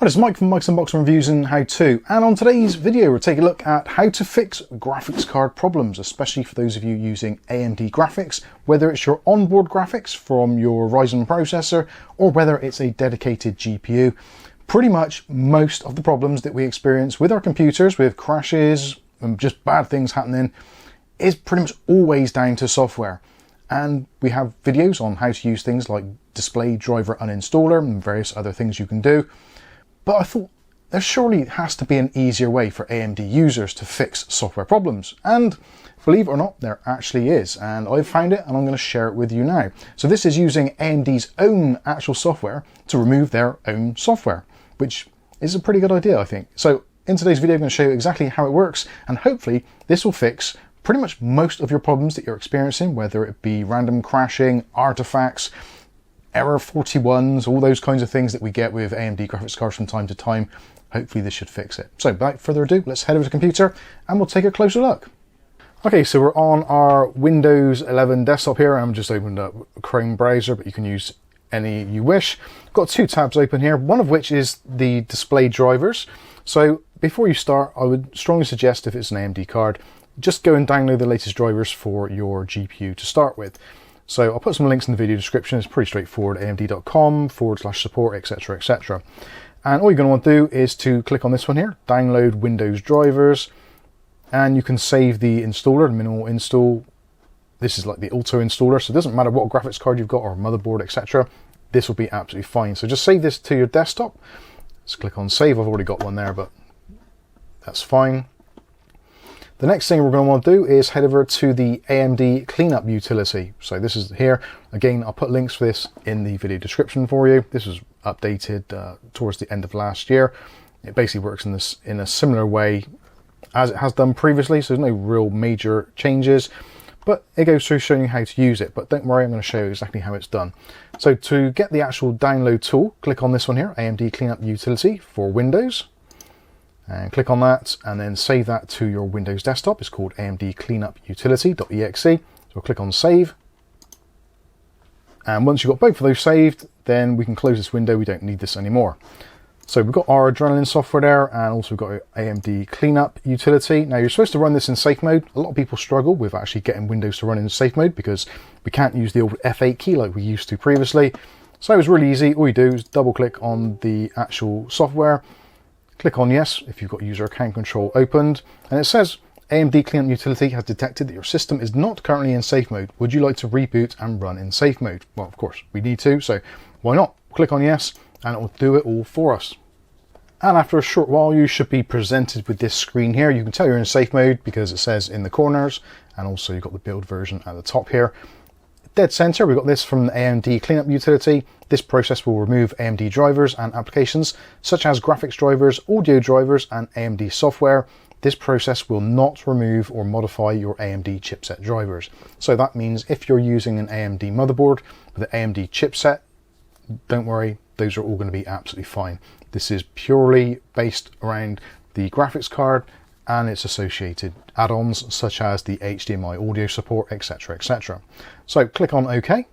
Hi, it's Mike from Mike's Unboxing Reviews and How To, and on today's video we'll take a look at how to fix graphics card problems, especially for those of you using AMD graphics, whether it's your onboard graphics from your Ryzen processor or whether it's a dedicated GPU. Pretty much most of the problems that we experience with our computers, with crashes and just bad things happening, is pretty much always down to software. And we have videos on how to use things like Display Driver Uninstaller and various other things you can do. But I thought there surely has to be an easier way for AMD users to fix software problems. And believe it or not, there actually is. And I've found it and I'm going to share it with you now. So this is using AMD's own actual software to remove their own software, which is a pretty good idea, I think. So in today's video, I'm going to show you exactly how it works. And hopefully this will fix pretty much most of your problems that you're experiencing, whether it be random crashing, artifacts, error 41s, all those kinds of things that we get with AMD graphics cards from time to time. Hopefully this should fix it. So without further ado, let's head over to the computer and we'll take a closer look. Okay, so we're on our Windows 11 desktop here. I'm just opened up a Chrome browser, but you can use any you wish. I've got two tabs open here, one of which is the display drivers. So before you start, I would strongly suggest, if it's an AMD card, just go and download the latest drivers for your GPU to start with. So I'll put some links in the video description. It's pretty straightforward, amd.com/support, etc, etc. And all you're going to want to do is to click on this one here, download Windows drivers, and you can save the installer, the minimal install. This is like the auto installer, so it doesn't matter what graphics card you've got or motherboard, etc. This will be absolutely fine. So just save this to your desktop. Let's click on save. I've already got one there, but that's fine. The next thing we're going to want to do is head over to the AMD Cleanup Utility. So this is here. Again, I'll put links for this in the video description for you. This was updated towards the end of last year. It basically works in a similar way as it has done previously, so there's no real major changes, but it goes through showing you how to use it. But don't worry, I'm going to show you exactly how it's done. So to get the actual download tool, click on this one here, AMD Cleanup Utility for Windows. And click on that and then save that to your Windows desktop. It's called AMD Cleanup Utility.exe. So we'll click on save. And once you've got both of those saved, then we can close this window. We don't need this anymore. So we've got our Adrenaline software there, and also we've got our AMD Cleanup Utility. Now you're supposed to run this in safe mode. A lot of people struggle with actually getting Windows to run in safe mode because we can't use the old F8 key like we used to previously. So it's really easy. All you do is double click on the actual software. Click on yes if you've got user account control opened, and it says AMD Cleanup Utility has detected that your system is not currently in safe mode. Would you like to reboot and run in safe mode? Well, of course we need to, so why not? Click on yes and it will do it all for us. And after a short while you should be presented with this screen here. You can tell you're in safe mode because it says in the corners, and also you've got the build version at the top here. Dead center, we've got this from the AMD Cleanup Utility. This process will remove AMD drivers and applications such as graphics drivers, audio drivers, and AMD software. This process will not remove or modify your AMD chipset drivers. So that means if you're using an AMD motherboard with an AMD chipset, don't worry, those are all going to be absolutely fine. This is purely based around the graphics card and its associated add-ons such as the HDMI audio support, etc, etc. So click on OK,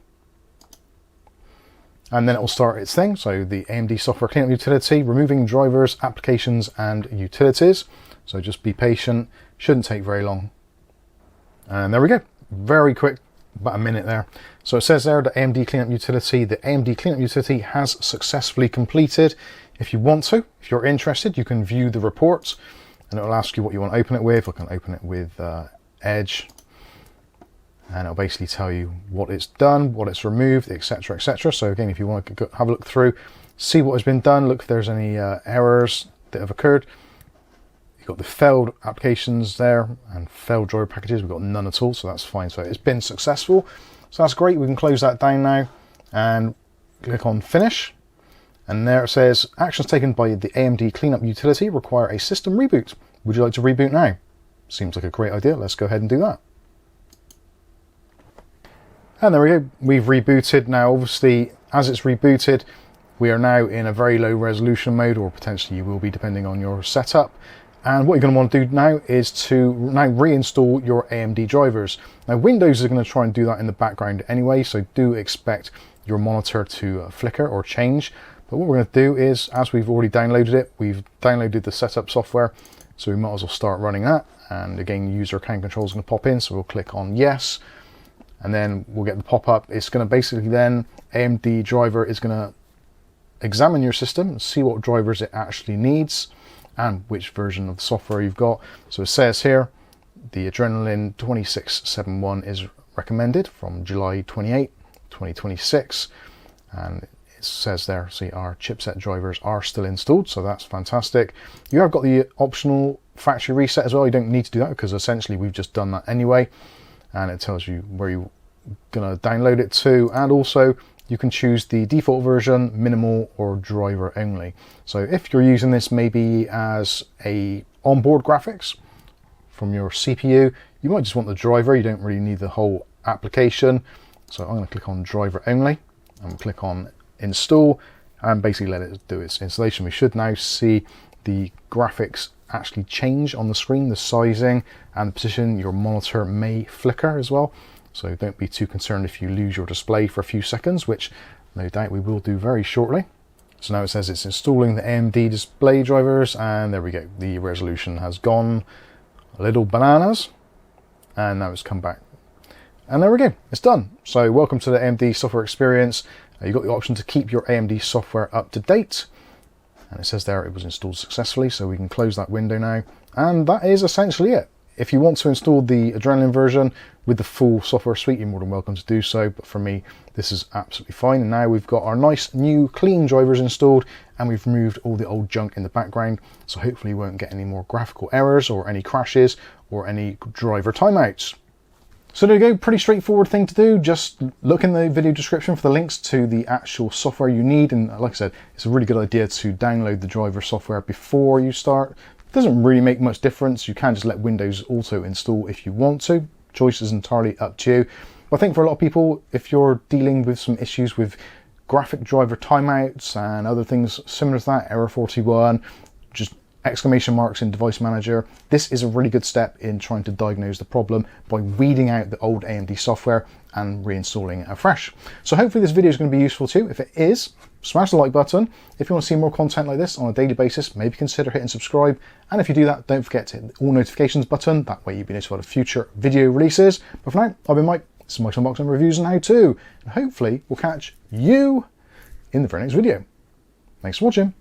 and then it will start its thing. So the AMD Software Cleanup Utility, removing drivers, applications and utilities. So just be patient, shouldn't take very long. And there we go, very quick, about a minute there. So it says there, the AMD Cleanup Utility, the AMD Cleanup Utility has successfully completed. If you want to, if you're interested, you can view the reports, and it will ask you what you want to open it with. I can open it with Edge, and it'll basically tell you what it's done, what it's removed, etc, etc. So again, if you want to go have a look through, see what has been done, look if there's any errors that have occurred. You've got the failed applications there and failed driver packages. We've got none at all, so that's fine. So it's been successful, so that's great. We can close that down now and click on finish. And there it says, actions taken by the AMD Cleanup Utility require a system reboot. Would you like to reboot now? Seems like a great idea. Let's go ahead and do that. And there we go. We've rebooted. Now, obviously, as it's rebooted, we are now in a very low resolution mode, or potentially you will be depending on your setup. And what you're going to want to do now is to now reinstall your AMD drivers. Now, Windows is going to try and do that in the background anyway, so do expect your monitor to flicker or change. But what we're going to do is, as we've already downloaded it, we've downloaded the setup software, so we might as well start running that. And again, user account control is going to pop in, so we'll click on yes, and then we'll get the pop-up. It's going to basically then, AMD driver is going to examine your system and see what drivers it actually needs and which version of the software you've got. So it says here, the Adrenalin 2671 is recommended from July 28, 2026, and it says there, see, our chipset drivers are still installed, so that's fantastic. You have got the optional factory reset as well. You don't need to do that because essentially we've just done that anyway, and it tells you where you're going to download it to, and also you can choose the default version, minimal, or driver only. So if you're using this maybe as a onboard graphics from your CPU, you might just want the driver. You don't really need the whole application. So I'm going to click on driver only and click on install and basically let it do its installation. We should now see the graphics actually change on the screen, the sizing and the position. Your monitor may flicker as well, so don't be too concerned if you lose your display for a few seconds, which no doubt we will do very shortly. So now it says it's installing the AMD display drivers, and there we go, the resolution has gone a little bananas, and now it's come back, and there we go, it's done. So welcome to the AMD software experience. You've got the option to keep your AMD software up to date, and it says there it was installed successfully, so we can close that window now, and that is essentially it. If you want to install the Adrenalin version with the full software suite, you're more than welcome to do so, but for me this is absolutely fine. And now we've got our nice new clean drivers installed, and we've removed all the old junk in the background, so hopefully you won't get any more graphical errors or any crashes or any driver timeouts. So there you go, pretty straightforward thing to do. Just look in the video description for the links to the actual software you need, and like I said, it's a really good idea to download the driver software before you start. It doesn't really make much difference. You can just let Windows auto install if you want to. Choice is entirely up to you. But I think for a lot of people, if you're dealing with some issues with graphic driver timeouts and other things similar to that, error 41, just exclamation marks in device manager, this is a really good step in trying to diagnose the problem by weeding out the old AMD software and reinstalling it afresh. So hopefully this video is going to be useful too. If it is, smash the like button. If you want to see more content like this on a daily basis, maybe consider hitting subscribe. And if you do that, don't forget to hit the all notifications button. That way you'll be notified of future video releases. But for now, I've been Mike. This is Mike's Unboxing, Reviews and How To. And hopefully we'll catch you in the very next video. Thanks for watching.